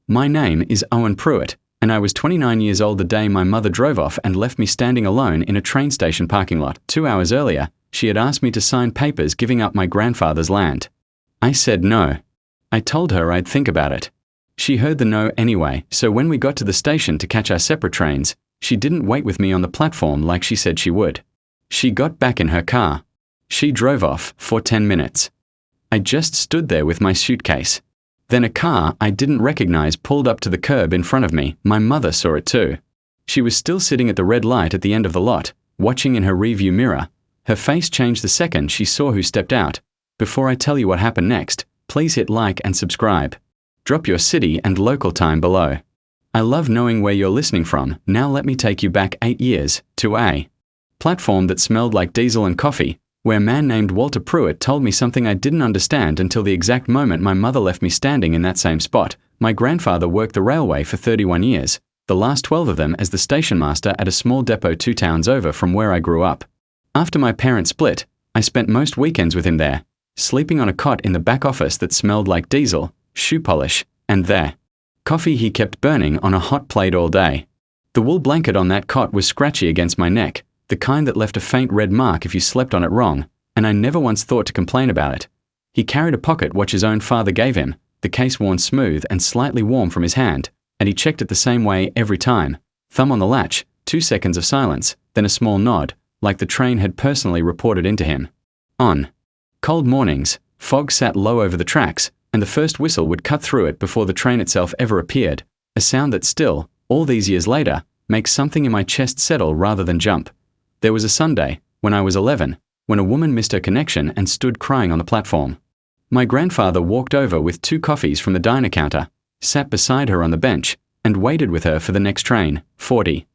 My name is Owen Pruitt, and I was 29 years old the day my mother drove off and left me standing alone in a train station parking lot. 2 hours earlier, she had asked me to sign papers giving up my grandfather's land. I said no. I told her I'd think about it. She heard the no anyway, so when we got to the station to catch our separate trains, she didn't wait with me on the platform like she said she would. She got back in her car. She drove off for 10 minutes. I just stood there with my suitcase. Then a car I didn't recognize pulled up to the curb in front of me. My mother saw it too. She was still sitting at the red light at the end of the lot, watching in her rearview mirror. Her face changed the second she saw who stepped out. Before I tell you what happened next, please hit like and subscribe. Drop your city and local time below. I love knowing where you're listening from. Now let me take you back 8 years to a platform that smelled like diesel and coffee, where a man named Walter Pruitt told me something I didn't understand until the exact moment my mother left me standing in that same spot. My grandfather worked the railway for 31 years, the last 12 of them as the station master at a small depot 2 towns over from where I grew up. After my parents split, I spent most weekends with him there, sleeping on a cot in the back office that smelled like diesel, shoe polish, and there. Coffee he kept burning on a hot plate all day. The wool blanket on that cot was scratchy against my neck, the kind that left a faint red mark if you slept on it wrong, and I never once thought to complain about it. He carried a pocket watch his own father gave him, the case worn smooth and slightly warm from his hand, and he checked it the same way every time. Thumb on the latch, 2 seconds of silence, then a small nod, like the train had personally reported into him. On cold mornings, fog sat low over the tracks, and the first whistle would cut through it before the train itself ever appeared, a sound that still, all these years later, makes something in my chest settle rather than jump. There was a Sunday, when I was 11, when a woman missed her connection and stood crying on the platform. My grandfather walked over with 2 coffees from the diner counter, sat beside her on the bench, and waited with her for the next train, 40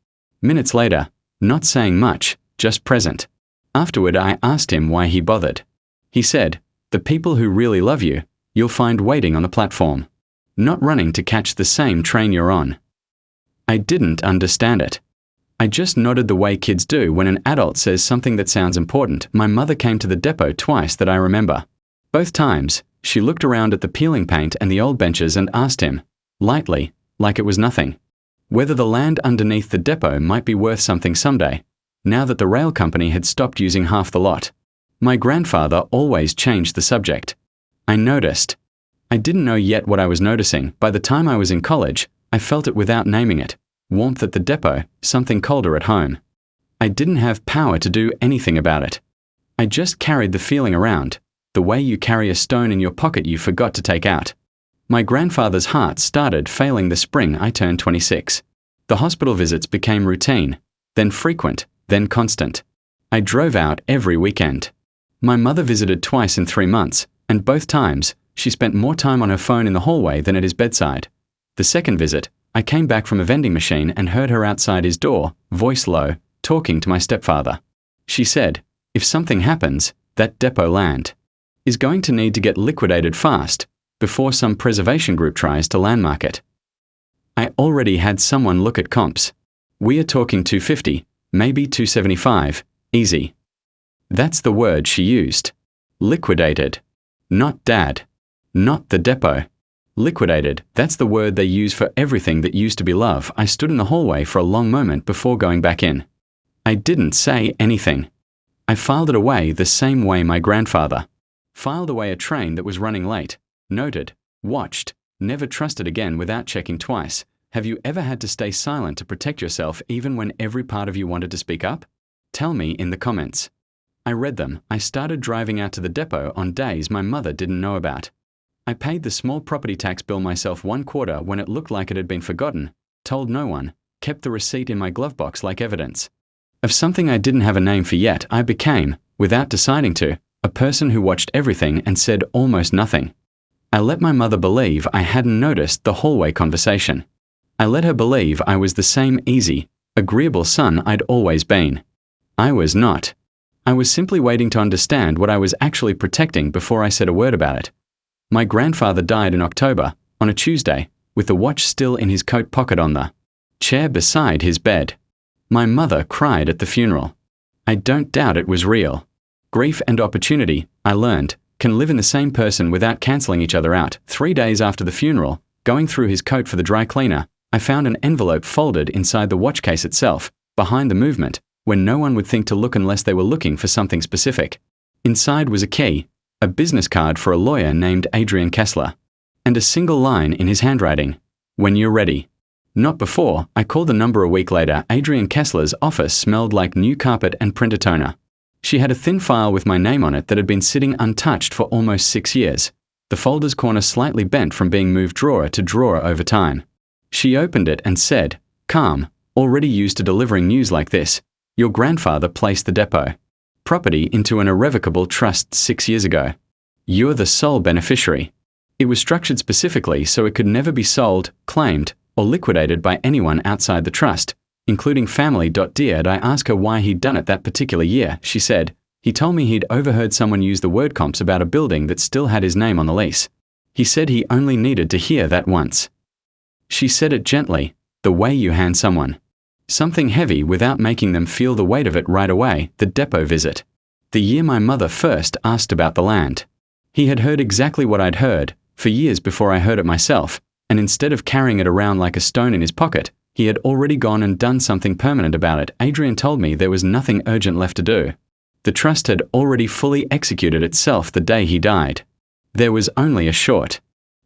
minutes later, not saying much, just present. Afterward, I asked him why he bothered. He said, "The people who really love you, you'll find waiting on the platform, not running to catch the same train you're on." I didn't understand it. I just nodded the way kids do when an adult says something that sounds important. My mother came to the depot twice that I remember. Both times, she looked around at the peeling paint and the old benches and asked him, lightly, like it was nothing, whether the land underneath the depot might be worth something someday, now that the rail company had stopped using half the lot. My grandfather always changed the subject. I noticed. I didn't know yet what I was noticing. By the time I was in college, I felt it without naming it. Warmth at the depot, something colder at home. I didn't have power to do anything about it. I just carried the feeling around, the way you carry a stone in your pocket you forgot to take out. My grandfather's heart started failing the spring I turned 26. The hospital visits became routine, then frequent, then constant. I drove out every weekend. My mother visited twice in 3 months, and both times, she spent more time on her phone in the hallway than at his bedside. The second visit, I came back from a vending machine and heard her outside his door, voice low, talking to my stepfather. She said, "If something happens, that depot land is going to need to get liquidated fast before some preservation group tries to landmark it." I already had someone look at comps. We are talking 250, maybe 275, easy. That's the word she used. Liquidated. Not dad. Not the depot. Liquidated, that's the word they use for everything that used to be love. I stood in the hallway for a long moment before going back in. I didn't say anything. I filed it away the same way my grandfather filed away a train that was running late. Noted, watched, never trusted again without checking twice. Have you ever had to stay silent to protect yourself even when every part of you wanted to speak up? Tell me in the comments. I read them. I started driving out to the depot on days my mother didn't know about. I paid the small property tax bill myself 1/4 when it looked like it had been forgotten, told no one, kept the receipt in my glove box like evidence. Of something I didn't have a name for yet, I became, without deciding to, a person who watched everything and said almost nothing. I let my mother believe I hadn't noticed the hallway conversation. I let her believe I was the same easy, agreeable son I'd always been. I was not. I was simply waiting to understand what I was actually protecting before I said a word about it. My grandfather died in October, on a Tuesday, with the watch still in his coat pocket on the chair beside his bed. My mother cried at the funeral. I don't doubt it was real. Grief and opportunity, I learned, can live in the same person without cancelling each other out. 3 days after the funeral, Going through his coat for the dry cleaner, I found an envelope folded inside the watch case itself, behind the movement, when no one would think to look unless they were looking for something specific. Inside was a key, a business card for a lawyer named Adrian Kessler, and a single line in his handwriting: "When you're ready." Not before. I called the number a week later. Adrian Kessler's office smelled like new carpet and printer toner. She had a thin file with my name on it that had been sitting untouched for almost 6 years, the folder's corner slightly bent from being moved drawer to drawer over time. She opened it and said, calm, already used to delivering news like this: "Your grandfather placed the depot property into an irrevocable trust 6 years ago. You're the sole beneficiary." It was structured specifically so it could never be sold, claimed, or liquidated by anyone outside the trust, including family. Dear, I asked her why he'd done it that particular year. She said, "He told me he'd overheard someone use the word comps about a building that still had his name on the lease. He said he only needed to hear that once." She said it gently, the way you hand someone something heavy without making them feel the weight of it right away. The depot visit. The year my mother first asked about the land. He had heard exactly what I'd heard, for years before I heard it myself, and instead of carrying it around like a stone in his pocket, he had already gone and done something permanent about it. Adrian told me there was nothing urgent left to do. The trust had already fully executed itself the day he died. There was only a short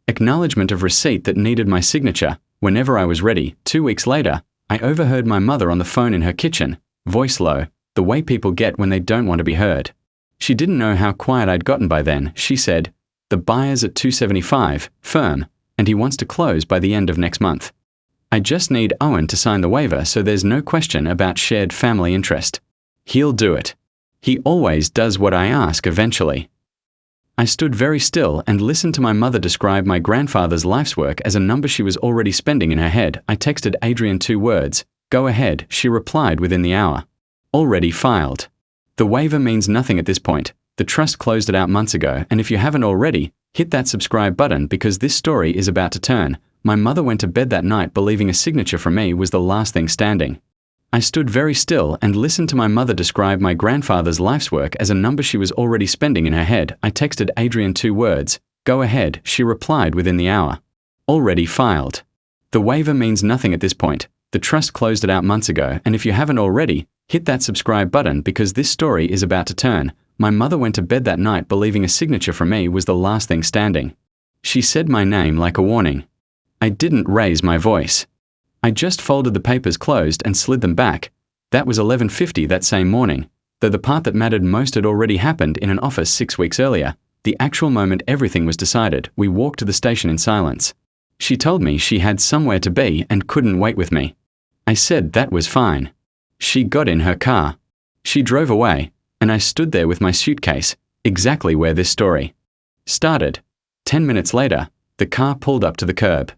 acknowledgement of receipt that needed my signature. Whenever I was ready, 2 weeks later, I overheard my mother on the phone in her kitchen, voice low, the way people get when they don't want to be heard. She didn't know how quiet I'd gotten by then. She said, "The buyer's at 275, firm, and he wants to close by the end of next month. I just need Owen to sign the waiver so there's no question about shared family interest. He'll do it. He always does what I ask eventually." I stood very still and listened to my mother describe my grandfather's life's work as a number she was already spending in her head. I texted Adrian 2 words, "Go ahead." She replied within the hour, "Already filed. The waiver means nothing at this point. The trust closed it out months ago, and if you haven't already, hit that subscribe button because this story is about to turn." My mother went to bed that night believing a signature from me was the last thing standing. I stood very still and listened to my mother describe my grandfather's life's work as a number she was already spending in her head. I texted Adrian 2 words, "Go ahead." She replied within the hour, "Already filed. The waiver means nothing at this point. The trust closed it out months ago, and if you haven't already, hit that subscribe button because this story is about to turn." My mother went to bed that night believing a signature from me was the last thing standing. She said my name like a warning. I didn't raise my voice. I just folded the papers closed and slid them back. That was 11:50 that same morning, though the part that mattered most had already happened in an office 6 weeks earlier. The actual moment everything was decided, we walked to the station in silence. She told me she had somewhere to be and couldn't wait with me. I said that was fine. She got in her car. She drove away, and I stood there with my suitcase, exactly where this story started. 10 minutes later, the car pulled up to the curb.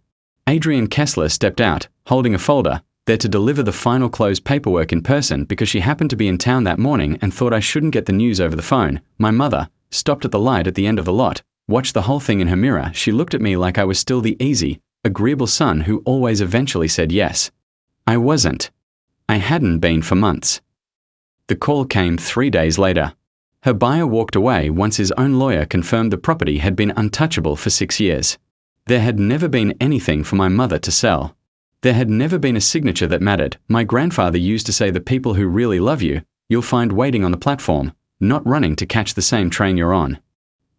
Adrian Kessler stepped out, holding a folder, there to deliver the final closed paperwork in person because she happened to be in town that morning and thought I shouldn't get the news over the phone. My mother stopped at the light at the end of the lot, watched the whole thing in her mirror. She looked at me like I was still the easy, agreeable son who always eventually said yes. I wasn't. I hadn't been for months. The call came 3 days later. Her buyer walked away once his own lawyer confirmed the property had been untouchable for 6 years. There had never been anything for my mother to sell. There had never been a signature that mattered. My grandfather used to say the people who really love you, you'll find waiting on the platform, not running to catch the same train you're on.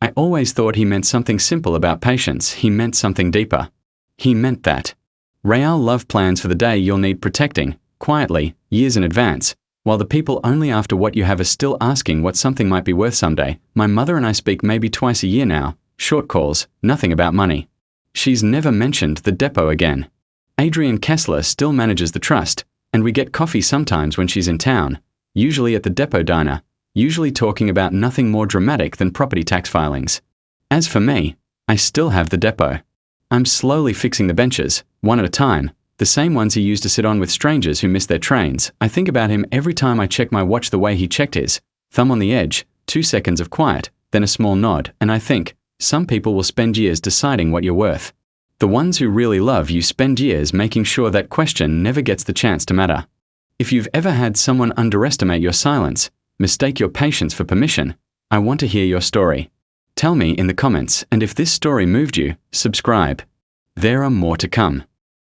I always thought he meant something simple about patience. He meant something deeper. He meant that real love plans for the day you'll need protecting, quietly, years in advance, while the people only after what you have are still asking what something might be worth someday. My mother and I speak maybe twice a year now, short calls, nothing about money. She's never mentioned the depot again. Adrian Kessler still manages the trust, and we get coffee sometimes when she's in town, usually at the depot diner, usually talking about nothing more dramatic than property tax filings. As for me, I still have the depot. I'm slowly fixing the benches, one at a time, the same ones he used to sit on with strangers who missed their trains. I think about him every time I check my watch the way he checked his, thumb on the edge, 2 seconds of quiet, then a small nod, and I think, some people will spend years deciding what you're worth. The ones who really love you spend years making sure that question never gets the chance to matter. If you've ever had someone underestimate your silence, mistake your patience for permission, I want to hear your story. Tell me in the comments, and if this story moved you, subscribe. There are more to come.